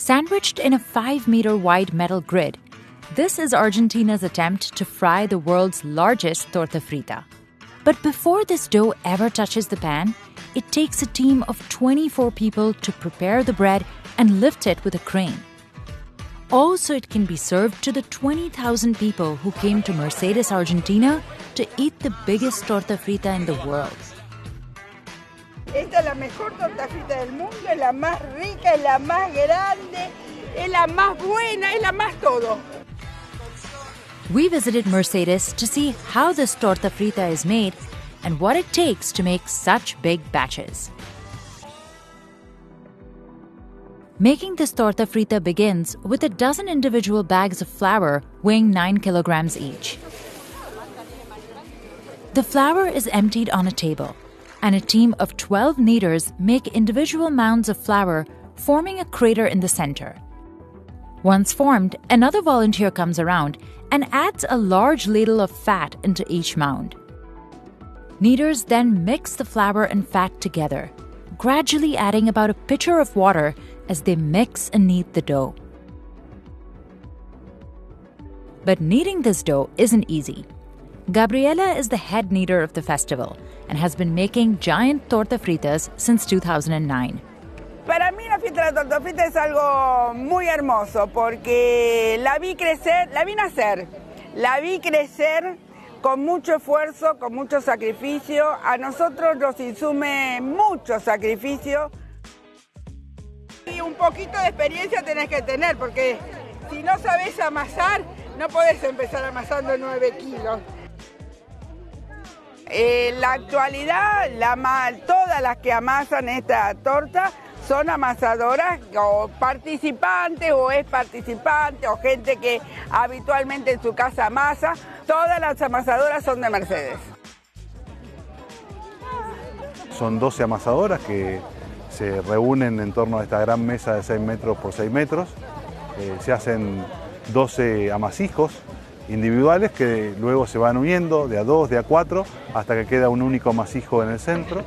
Sandwiched in a 5-meter wide metal grid, this is Argentina's attempt to fry the world's largest torta frita. But before this dough ever touches the pan, it takes a team of 24 people to prepare the bread and lift it with a crane. All so it can be served to the 20,000 people who came to Mercedes, Argentina to eat the biggest torta frita in the world. Esta es la mejor torta frita del mundo, es la más rica, es la más grande, es la más buena, es la más todo. We visited Mercedes to see how this torta frita is made and what it takes to make such big batches. Making this torta frita begins with a dozen individual bags of flour weighing 9 kilograms each. The flour is emptied on a table, and a team of 12 kneaders make individual mounds of flour, forming a crater in the center. Once formed, another volunteer comes around and adds a large ladle of fat into each mound. Kneaders then mix the flour and fat together, gradually adding about a pitcher of water as they mix and knead the dough. But kneading this dough isn't easy. Gabriela is the head kneader of the festival and has been making giant torta fritas since 2009. Para mí la fiesta de la torta frita es algo muy hermoso porque la vi crecer con mucho esfuerzo, con mucho sacrificio. A nosotros nos insume mucho sacrificio. Y un poquito de experiencia tenés que tener porque si no sabés amasar, no podés empezar amasando 9 kilos. En la actualidad, todas las que amasan esta torta son amasadoras o participantes o ex participantes o gente que habitualmente en su casa amasa. Todas las amasadoras son de Mercedes. Son 12 amasadoras que se reúnen en torno a esta gran mesa de 6 metros por 6 metros. Se hacen 12 amasijos individuales que luego se van uniendo de a 2, de a 4, hasta que queda un único amasijo en el centro.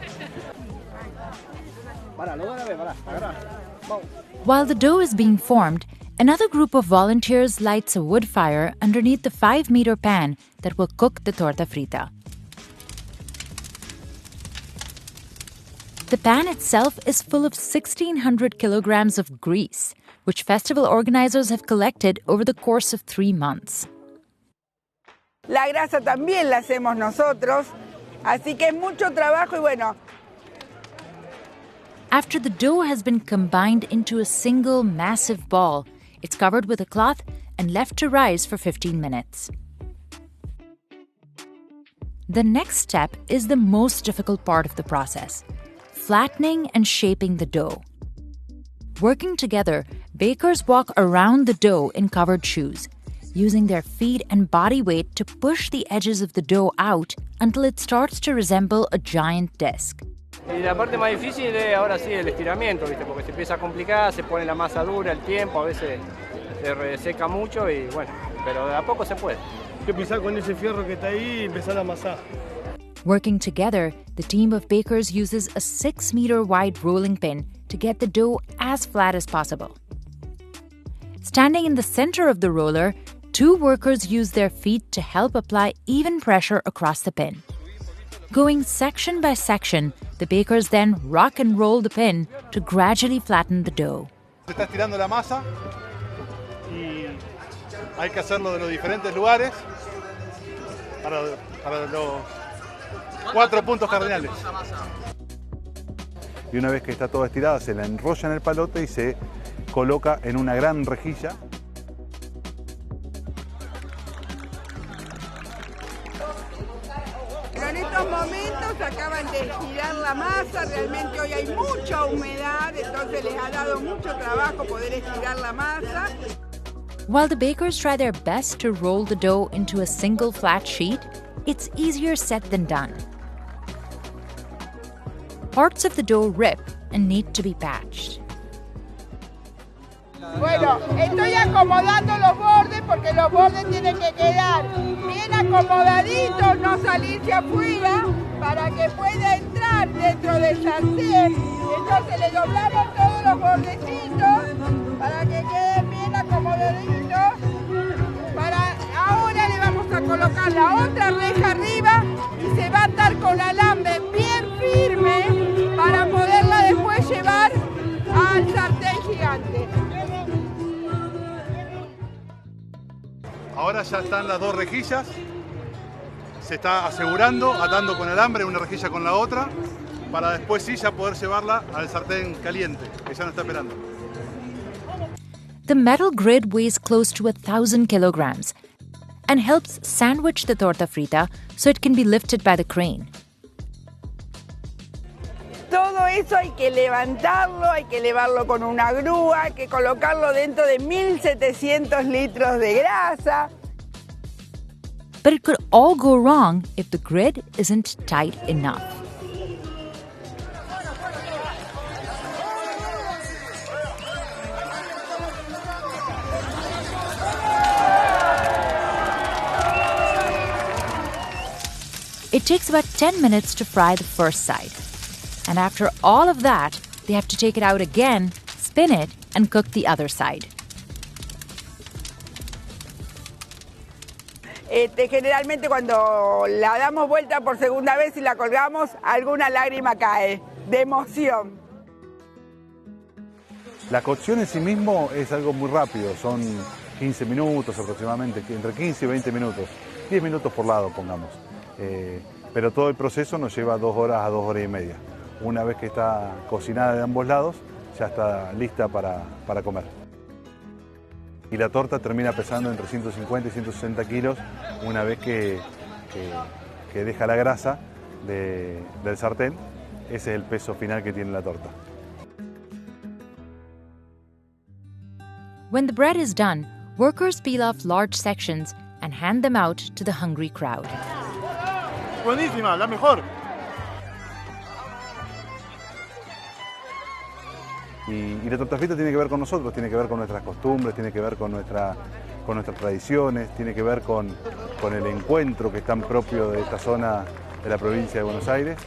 While the dough is being formed, another group of volunteers lights a wood fire underneath the 5-meter pan that will cook the torta frita. The pan itself is full of 1,600 kilograms of grease, which festival organizers have collected over the course of 3 months. La grasa también la hacemos nosotros, así que es mucho trabajo y bueno. After the dough has been combined into a single massive ball, it's covered with a cloth and left to rise for 15 minutes. The next step is the most difficult part of the process: flattening and shaping the dough. Working together, bakers walk around the dough in covered shoes, using their feet and body weight to push the edges of the dough out until it starts to resemble a giant disc. Y la parte más difícil es ahora sí el estiramiento, ¿viste? Porque se empieza a complicar, se pone la masa dura, el tiempo, a veces se reseca mucho y bueno, pero de a poco se puede. Hay que pisar con ese fierro que está ahí y empezar a amasar. Working together, the team of bakers uses a 6-meter wide rolling pin to get the dough as flat as possible. Standing in the center of the roller, 2 workers use their feet to help apply even pressure across the pin. Going section by section, the bakers then rock and roll the pin to gradually flatten the dough. Se está estirando la masa y hay que hacerlo de los diferentes lugares para los 4 puntos cardinales. Y una vez que está toda estirada, se la enrolla en el palote y se coloca en una gran rejilla. En estos momentos acaban de girar la masa, realmente hoy hay mucha humedad, entonces les ha dado mucho trabajo poder estirar la masa. While the bakers try their best to roll the dough into a single flat sheet, it's easier said than done. Parts of the dough rip and need to be patched. Bueno, estoy acomodando los bordes porque los bordes tienen que quedar bien acomodaditos, no salirse afuera para que pueda entrar dentro del sartén. Entonces le doblamos todos los bordecitos para que Ahora ya están las dos rejillas. Se está asegurando, atando con alambre una rejilla con la otra, para después sí ya poder llevarla al sartén caliente, que ya nos está esperando. The metal grid weighs close to 1,000 kilograms and helps sandwich the torta frita so it can be lifted by the crane. Todo eso hay que elevarlo con una grúa, hay que colocarlo dentro de 1.700 litros de grasa. But it could all go wrong if the grid isn't tight enough. It takes about 10 minutes to fry the first side. And after all of that, they have to take it out again, spin it, and cook the other side. Generalmente cuando la damos vuelta por segunda vez y la colgamos, alguna lágrima cae de emoción. La cocción en sí mismo es algo muy rápido, son 15 minutos aproximadamente, entre 15 y 20 minutos, 10 minutos por lado pongamos. Pero todo el proceso nos lleva 2 horas a 2 horas y media. Una vez que está cocinada de ambos lados, ya está lista para comer. Y la torta termina pesando entre 150 y 160 kilos una vez que deja la grasa del sartén. Ese es el peso final que tiene la torta. When the bread is done, workers peel off large sections and hand them out to the hungry crowd. Buenísima, la mejor. Y la torta frita tiene que ver con nosotros, tiene que ver con nuestras costumbres, tiene que ver con nuestras tradiciones, tiene que ver con el encuentro que es tan propio de esta zona de la provincia de Buenos Aires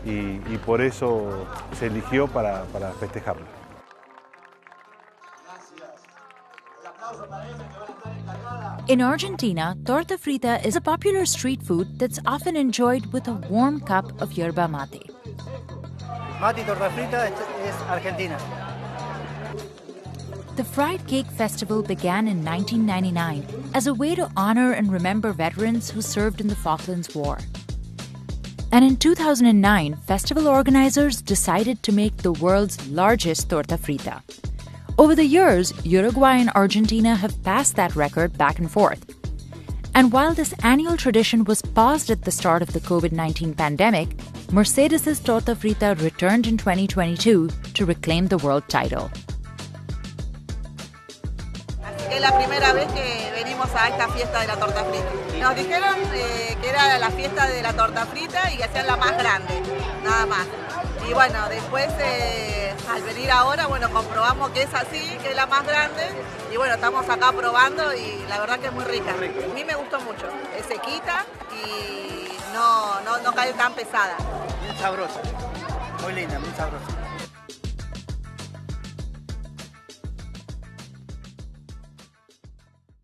y por eso se eligió para festejarlo. In Argentina, torta frita is a popular street food that's often enjoyed with a warm cup of yerba mate. Mate y torta frita es Argentina. The Fried Cake Festival began in 1999 as a way to honor and remember veterans who served in the Falklands War. And in 2009, festival organizers decided to make the world's largest torta frita. Over the years, Uruguay and Argentina have passed that record back and forth. And while this annual tradition was paused at the start of the COVID-19 pandemic, Mercedes' torta frita returned in 2022 to reclaim the world title. Es la primera vez que venimos a esta fiesta de la torta frita. Nos dijeron que era la fiesta de la torta frita y que hacían la más grande, nada más. Y bueno, después al venir ahora, bueno, comprobamos que es así, que es la más grande. Y bueno, estamos acá probando y la verdad que es muy rica. A mí me gustó mucho, es sequita y no cae tan pesada. Muy sabrosa, muy linda, muy sabrosa.